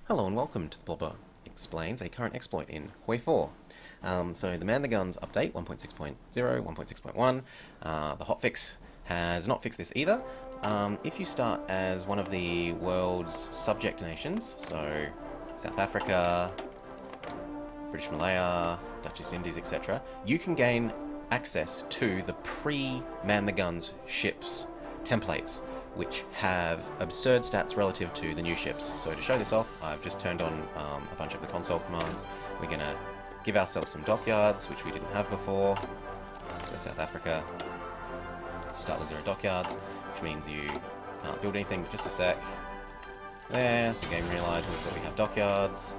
Hello and welcome to the Blobber Explains, a current exploit in HOI4. So the Man the Guns update 1.6.0, 1.6.1, the hotfix has not fixed this either. If you start as one of the world's subject nations, so South Africa, British Malaya, Dutch East Indies, etc., you can gain access to the pre-Man the Guns ships templates, which have absurd stats relative to the new ships. So to show this off, I've just turned on a bunch of the console commands. We're going to give ourselves some dockyards, which we didn't have before. So South Africa, start with 0 dockyards, which means you can't build anything, but just a sec. There, the game realizes that we have dockyards.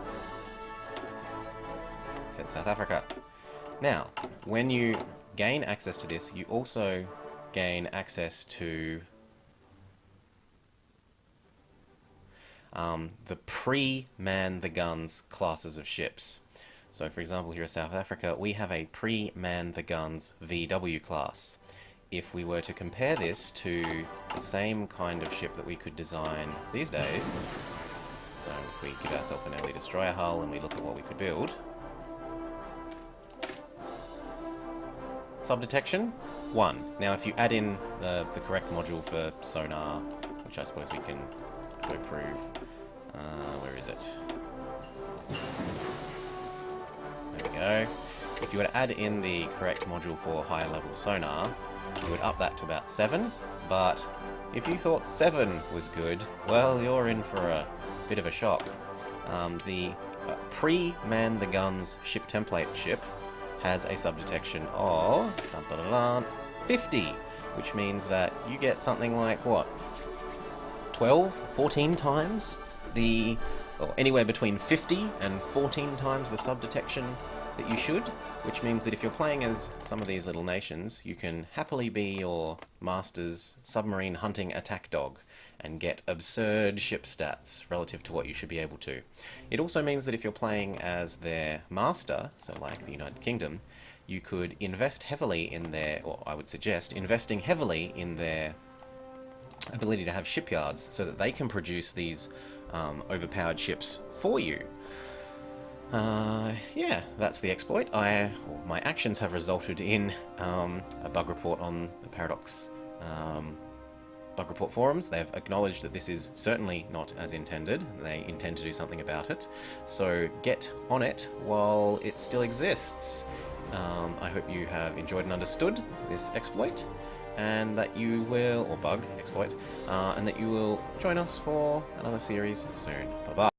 Set South Africa. Now, when you gain access to this, you also gain access to the pre-Man the Guns classes of ships. So for example, here in South Africa, we have a pre-Man the Guns VW class. If we were to compare this to the same kind of ship that we could design these days, so if we give ourselves an early destroyer hull and we look at what we could build, sub-detection, 1. Now if you add in the correct module for sonar, which I suppose we can improve, where is it? There we go. If you were to add in the correct module for higher level sonar, you would up that to about 7, but if you thought 7 was good, well, you're in for a bit of a shock. The pre-Man the Guns ship template ship has a sub-detection of 50, which means that you get something like, what, 12, 14 times the, or anywhere between 50 and 14 times the sub-detection that you should, which means that if you're playing as some of these little nations, you can happily be your master's submarine hunting attack dog and get absurd ship stats relative to what you should be able to. It also means that if you're playing as their master, so like the United Kingdom, you could invest heavily in their, or I would suggest, investing heavily in their ability to have shipyards so that they can produce these overpowered ships for you. Yeah, that's the exploit. My actions have resulted in a bug report on the Paradox bug report forums. They've acknowledged that this is certainly not as intended. They intend to do something about it. So get on it while it still exists. I hope you have enjoyed and understood this exploit, and that you will, or bug exploit, and that you will join us for another series soon. Bye bye.